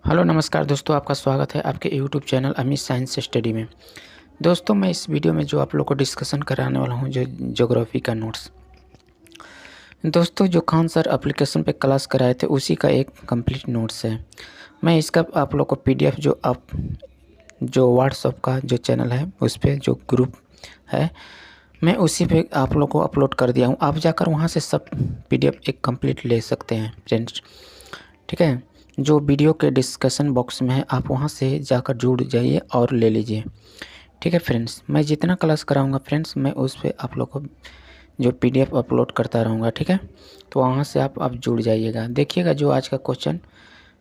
Hello नमस्कार दोस्तों, आपका स्वागत है आपके YouTube channel Amit science study में। दोस्तों, मैं इस वीडियो में जो आप लोग को डिस्कशन कराने वाला हूं, जो ज्योग्राफी का नोट्स। दोस्तों, जो खान सर एप्लीकेशन पे क्लास कराए थे उसी का एक कंप्लीट नोट्स है। मैं इसका आप लोग को पीडीएफ जो व्हाट्सएप का जो चैनल है उस पर जो ग्रुप है, मैं उसी पे आप लोग को अपलोड कर दिया हूँ। आप जाकर वहाँ से सब पीडीएफ एक कंप्लीट ले सकते हैं फ्रेंड्स। ठीक है, जो वीडियो के डिस्कशन बॉक्स में है आप वहां से जाकर जुड़ जाइए और ले लीजिए। ठीक है फ्रेंड्स, मैं जितना क्लास कराऊंगा फ्रेंड्स, मैं उस पर आप लोग को जो पीडीएफ अपलोड करता रहूँगा। ठीक है, तो वहां से आप जुड़ जाइएगा। देखिएगा जो आज का क्वेश्चन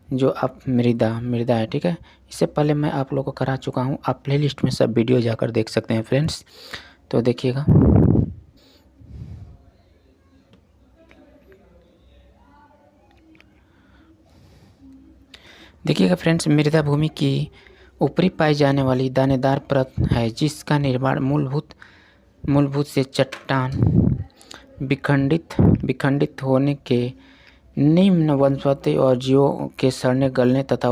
जो आप मृदा है। ठीक है, इससे पहले मैं आप लोग को करा चुका हूँ, आप प्लेलिस्ट में सब वीडियो जाकर देख सकते हैं फ्रेंड्स। तो देखिएगा, फ्रेंड्स, मृदा भूमि की ऊपरी पाई जाने वाली दानेदार परत है जिसका निर्माण मूलभूत से चट्टान विखंडित होने के निम्न वनस्पति और जीवों के सड़ने गलने तथा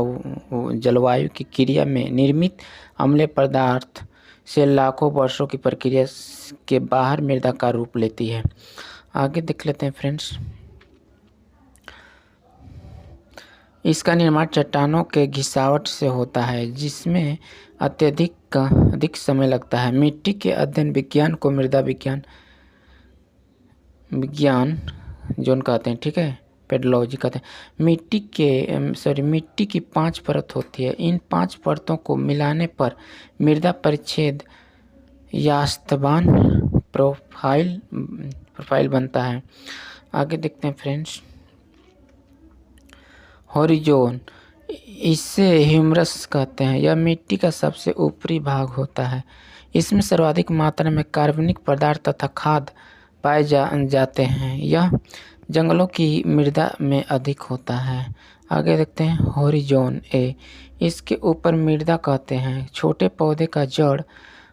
जलवायु की क्रिया में निर्मित अम्लीय पदार्थ से लाखों वर्षों की प्रक्रिया के बाहर मृदा का रूप लेती है। आगे देख लेते हैं फ्रेंड्स। इसका निर्माण चट्टानों के घिसावट से होता है जिसमें अधिक समय लगता है। मिट्टी के अध्ययन विज्ञान को मृदा विज्ञान जोन कहते हैं। ठीक है, पेडोलॉजी कहते हैं। मिट्टी की 5 परत होती है। इन 5 परतों को मिलाने पर मृदा परिच्छेद या स्तबान प्रोफाइल बनता है। आगे देखते हैं फ्रेंड्स। हॉरिजोन, इसे ह्यूमरस कहते हैं। यह मिट्टी का सबसे ऊपरी भाग होता है। इसमें सर्वाधिक मात्रा में कार्बनिक पदार्थ तथा खाद पाए जाते हैं। यह जंगलों की मृदा में अधिक होता है। आगे देखते हैं हॉरिजोन ए, इसके ऊपर मृदा कहते हैं। छोटे पौधे का जड़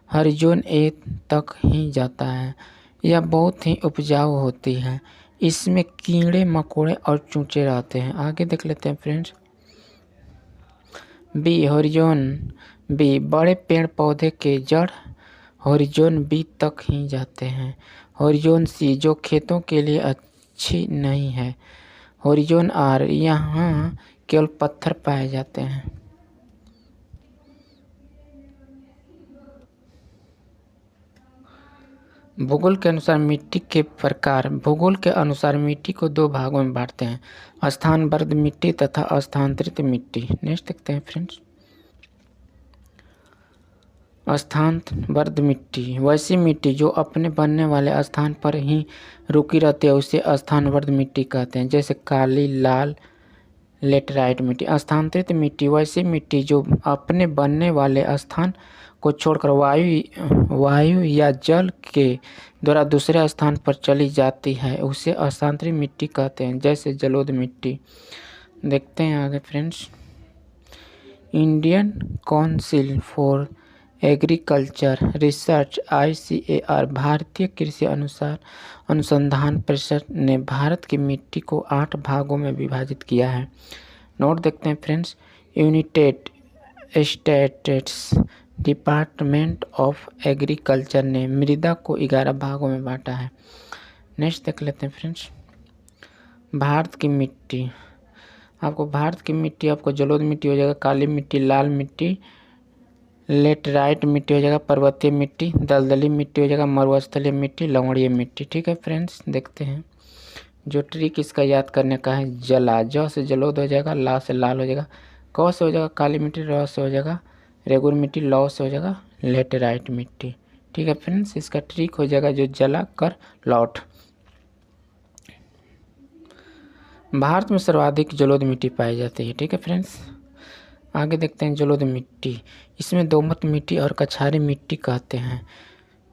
हॉरिजोन ए तक ही जाता है। यह बहुत ही उपजाऊ होती है। इसमें कीड़े मकोड़े और चूचे रहते हैं। आगे देख लेते हैं फ्रेंड्स। बी, हॉरिजोन बी, बड़े पेड़ पौधे के जड़ हॉरिजोन बी तक ही जाते हैं। हॉरिजोन सी, जो खेतों के लिए अच्छी नहीं है। हॉरिजोन आर, यहाँ केवल पत्थर पाए जाते हैं। भूगोल के अनुसार मिट्टी के प्रकार। भूगोल के अनुसार मिट्टी को 2 भागों में बांटते हैं, स्थानबद्ध मिट्टी तथा स्थानांतरित मिट्टी। नेक्स्ट देखते हैं फ्रेंड्स। स्थानबद्ध मिट्टी, वैसी मिट्टी जो अपने बनने वाले स्थान पर ही रुकी रहती है उसे स्थानबद्ध मिट्टी कहते हैं, जैसे काली, लाल, लेटराइट मिट्टी। स्थानांतरित मिट्टी, वैसी मिट्टी जो अपने बनने वाले स्थान को छोड़कर वायु या जल के द्वारा दूसरे स्थान पर चली जाती है उसे स्थानांतरित मिट्टी कहते हैं, जैसे जलोढ़ मिट्टी। देखते हैं आगे friends. Indian council for agriculture research ICAR, भारतीय कृषि अनुसंधान परिषद ने भारत की मिट्टी को 8 भागों में विभाजित किया है। नोट देखते हैं friends. United states department of agriculture ने मृदा को 11 भागों में बांटा है। नेक्स्ट देख लेते हैं फ्रेंड्स। भारत की मिट्टी, आपको जलोढ़ मिट्टी हो जाएगा, काली मिट्टी, लाल मिट्टी, लेटराइट मिट्टी हो जाएगा, पर्वतीय मिट्टी, दलदली मिट्टी हो जाएगा, मरुस्थलीय मिट्टी, लवणीय मिट्टी। ठीक है फ्रेंड्स, देखते हैं। जो ट्रिक इसका याद करने का है, ज से जलोढ़ हो जाएगा, ला से लाल हो जाएगा, क से हो जाएगा काली मिट्टी, र से हो जाएगा रेगुर मिट्टी, लौ से हो जाएगा लेटराइट मिट्टी। ठीक है फ्रेंड्स, इसका ट्रिक हो जाएगा जो जला कर लौट। भारत में सर्वाधिक जलोढ़ मिट्टी पाई जाती है। ठीक है फ्रेंड्स, आगे देखते हैं जलोढ़ मिट्टी। इसमें दोमट मिट्टी और कछारी मिट्टी कहते हैं।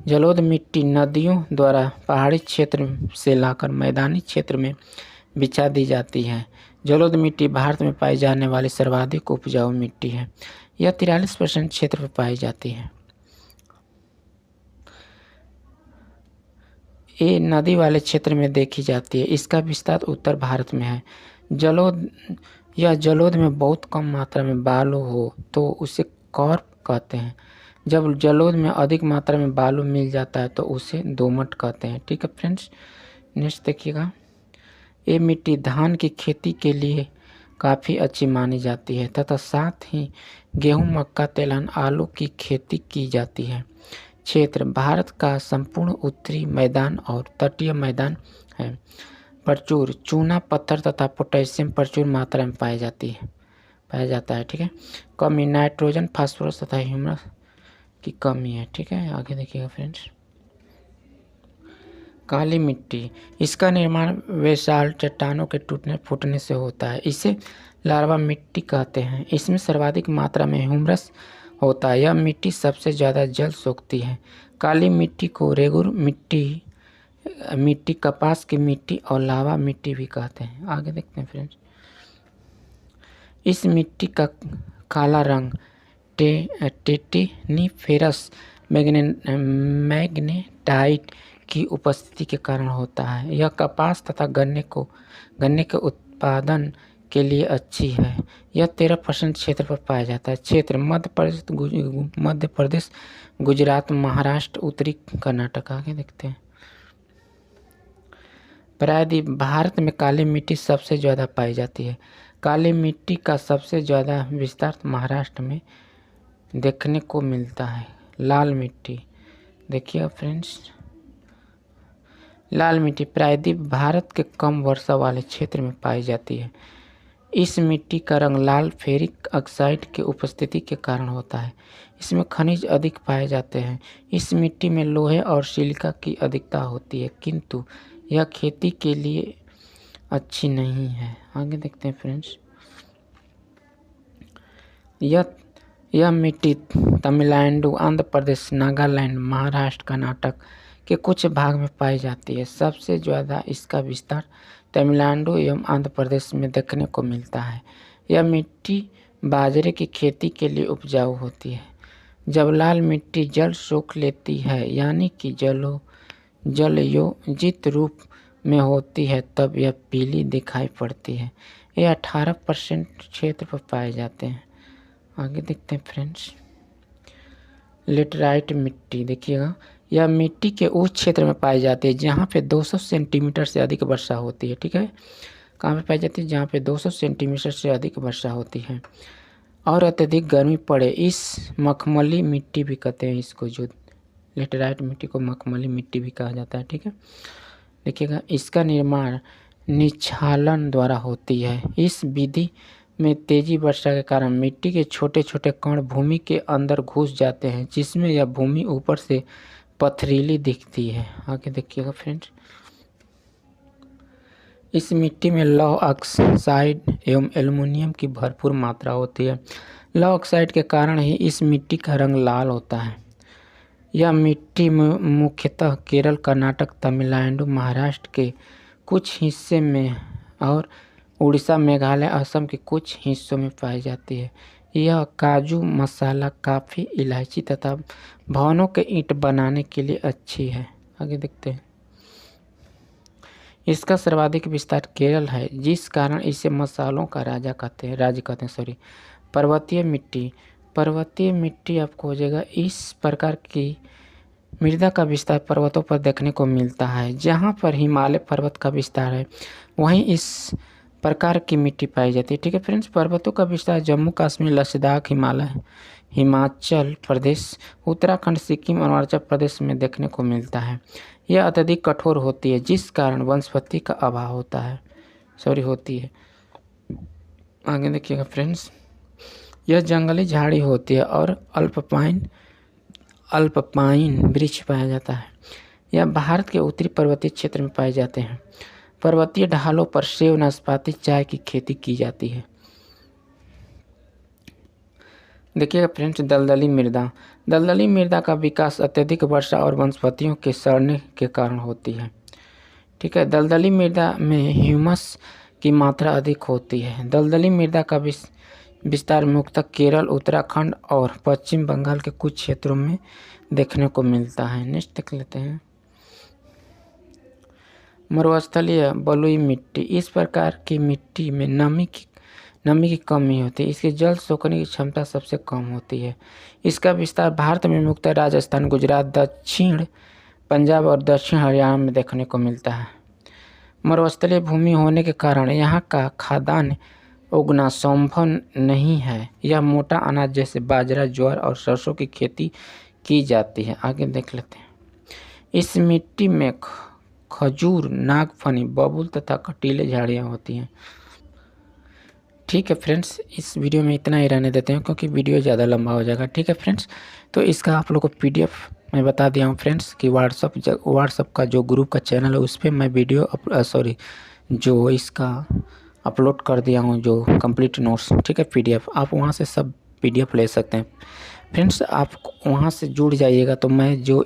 जलोढ़ मिट्टी नदियों द्वारा पहाड़ी क्षेत्र से लाकर मैदानी क्षेत्र में बिछा दी जाती है। जलोढ़ मिट्टी भारत में पाई जाने वाली सर्वाधिक उपजाऊ मिट्टी है। यह 43% क्षेत्र पर पाई जाती है। ये नदी वाले क्षेत्र में देखी जाती है। इसका विस्तार उत्तर भारत में है। यह जलोढ़ में बहुत कम मात्रा में बालू हो तो उसे कॉर्क कहते हैं। जब जलोढ़ में अधिक मात्रा में बालू मिल जाता है तो उसे दोमट कहते हैं। ठीक है फ्रेंड्स, नेक्स्ट देखिएगा। ये मिट्टी धान की खेती के लिए काफ़ी अच्छी मानी जाती है तथा साथ ही गेहूं, मक्का, तिलहन, आलू की खेती की जाती है। क्षेत्र भारत का संपूर्ण उत्तरी मैदान और तटीय मैदान है। प्रचुर चूना पत्थर तथा पोटेशियम प्रचुर मात्रा में पाया जाता है। ठीक है, कमी नाइट्रोजन, फास्फोरस तथा ह्यूमस की कमी है। ठीक है, आगे देखिएगा फ्रेंड्स। काली मिट्टी, इसका निर्माण बेसाल्ट चट्टानों के टूटने फूटने से होता है। इसे लार्वा मिट्टी कहते हैं। इसमें सर्वाधिक मात्रा में ह्यूमस होता है। यह मिट्टी सबसे ज़्यादा जल सोखती है। काली मिट्टी को रेगुर मिट्टी, कपास की मिट्टी और लावा मिट्टी भी कहते हैं। आगे देखते हैं फ्रेंड्स। इस मिट्टी का काला रंग टेटिनीफेरस मैग्नेटाइट की उपस्थिति के कारण होता है। यह कपास तथा गन्ने के उत्पादन के लिए अच्छी है। यह 13% क्षेत्र पर पाया जाता है। क्षेत्र मध्य प्रदेश, गुजरात, महाराष्ट्र, उत्तरी कर्नाटक। आगे देखते हैं। प्रायद्वीप भारत में काली मिट्टी सबसे ज़्यादा पाई जाती है। काली मिट्टी का सबसे ज़्यादा विस्तार महाराष्ट्र में देखने को मिलता है। लाल मिट्टी देखिए फ्रेंड्स। लाल मिट्टी प्रायद्वीप भारत के कम वर्षा वाले क्षेत्र में पाई जाती है। इस मिट्टी का रंग लाल फेरिक ऑक्साइड की उपस्थिति के कारण होता है। इसमें खनिज अधिक पाए जाते हैं। इस मिट्टी में लोहे और सिलिका की अधिकता होती है, किंतु यह खेती के लिए अच्छी नहीं है। आगे देखते हैं फ्रेंड्स। यह मिट्टी तमिलनाडु, आंध्र प्रदेश, नागालैंड, महाराष्ट्र, कर्नाटक के कुछ भाग में पाई जाती है। सबसे ज़्यादा इसका विस्तार तमिलनाडु एवं आंध्र प्रदेश में देखने को मिलता है। यह मिट्टी बाजरे की खेती के लिए उपजाऊ होती है। जब लाल मिट्टी जल सोख लेती है, यानी कि जलयोजित रूप में होती है, तब यह पीली दिखाई पड़ती है। यह 18% क्षेत्र पर पाए जाते हैं। आगे देखते हैं फ्रेंड्स। लेटराइट मिट्टी देखिएगा। यह मिट्टी के उस क्षेत्र में पाई जाती है जहाँ पे 200 सेंटीमीटर से अधिक वर्षा होती है। ठीक है, कहाँ पे पाई जाती है? जहाँ पे 200 सेंटीमीटर से अधिक वर्षा होती है और अत्यधिक गर्मी पड़े। इस मखमली मिट्टी भी कहते हैं इसको, जो लेटराइट मिट्टी को मखमली मिट्टी भी कहा जाता है। ठीक है, देखिएगा। इसका निर्माण निच्छालन द्वारा होती है। इस विधि में तेजी वर्षा के कारण मिट्टी के छोटे छोटे कण भूमि के अंदर घुस जाते हैं, जिसमें यह भूमि ऊपर से पथरीली दिखती है। आगे देखिएगा फ्रेंड्स। इस मिट्टी में लौह ऑक्साइड एवं एल्युमिनियम की भरपूर मात्रा होती है। लौह ऑक्साइड के कारण ही इस मिट्टी का रंग लाल होता है। यह मिट्टी मुख्यतः केरल, कर्नाटक, तमिलनाडु, महाराष्ट्र के कुछ हिस्से में और उड़ीसा, मेघालय, असम के कुछ हिस्सों में पाई जाती है। यह काजू, मसाला, काफ़ी, इलायची तथा भवनों के ईंट बनाने के लिए अच्छी है। आगे देखते हैं। इसका सर्वाधिक विस्तार केरल है, जिस कारण इसे मसालों का राज्य कहते हैं। पर्वतीय मिट्टी आपको हो जाएगा। इस प्रकार की मृदा का विस्तार पर्वतों पर देखने को मिलता है। जहाँ पर हिमालय पर्वत का विस्तार है, वहीं इस प्रकार की मिट्टी पाई जाती है। ठीक है फ्रेंड्स, पर्वतों का विस्तार जम्मू कश्मीर, लद्दाख, हिमाचल प्रदेश, उत्तराखंड, सिक्किम और अरुणाचल प्रदेश में देखने को मिलता है। यह अत्यधिक कठोर होती है, जिस कारण वनस्पति का अभाव होती है। आगे देखिएगा फ्रेंड्स। यह जंगली झाड़ी होती है और अल्पपाइन वृक्ष पाया जाता है। यह भारत के उत्तरी पर्वतीय क्षेत्र में पाए जाते हैं। पर्वतीय ढालों पर सेब, नाशपाती, चाय की खेती की जाती है। देखिएगा फ्रेंड्स। दलदली मृदा का विकास अत्यधिक वर्षा और वनस्पतियों के सड़ने के कारण होती है। ठीक है, दलदली मृदा में ह्यूमस की मात्रा अधिक होती है। दलदली मृदा का विस्तार मुख्यतः केरल, उत्तराखंड और पश्चिम बंगाल के कुछ क्षेत्रों में देखने को मिलता है। नेक्स्ट देख लेते हैं। मरुस्थलीय बलुई मिट्टी। इस प्रकार की मिट्टी में नमी की कमी होती है। इसकी जल सोखने की क्षमता सबसे कम होती है। इसका विस्तार भारत में मुख्यतः राजस्थान, गुजरात, दक्षिण पंजाब और दक्षिण हरियाणा में देखने को मिलता है। मरुस्थलीय भूमि होने के कारण यहाँ का खाद्यान्न उगना संभव नहीं है। यह मोटा अनाज जैसे बाजरा, ज्वार और सरसों की खेती की जाती है। आगे देख लेते हैं। इस मिट्टी में खजूर, नागफनी, बबूल तथा कटीले झाड़ियाँ होती हैं। ठीक है फ्रेंड्स, इस वीडियो में इतना ही रहने देते हैं क्योंकि वीडियो ज़्यादा लंबा हो जाएगा। ठीक है फ्रेंड्स, तो इसका आप लोग को PDF मैं बता दिया हूँ फ्रेंड्स कि व्हाट्सअप का जो ग्रुप का चैनल है उस पर मैं वीडियो जो इसका अपलोड कर दिया हूँ, जो कंप्लीट नोट्स। ठीक है, PDF आप वहाँ से सब PDF ले सकते हैं फ्रेंड्स। आप वहाँ से जुड़ जाइएगा तो मैं जो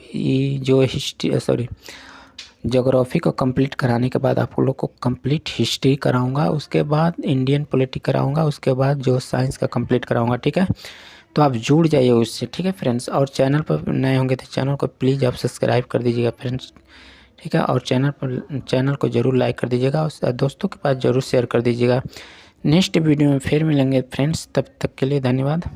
ज्योग्राफी को कंप्लीट कराने के बाद आप लोग को कंप्लीट हिस्ट्री कराऊंगा, उसके बाद इंडियन पॉलिटी कराऊंगा, उसके बाद जो साइंस का कंप्लीट कराऊंगा। ठीक है, तो आप जुड़ जाइए उससे। ठीक है फ्रेंड्स, और चैनल पर नए होंगे तो चैनल को प्लीज़ आप सब्सक्राइब कर दीजिएगा फ्रेंड्स। ठीक है, और चैनल को ज़रूर लाइक कर दीजिएगा और दोस्तों के पास ज़रूर शेयर कर दीजिएगा। नेक्स्ट वीडियो में फिर मिलेंगे फ्रेंड्स, तब तक के लिए धन्यवाद।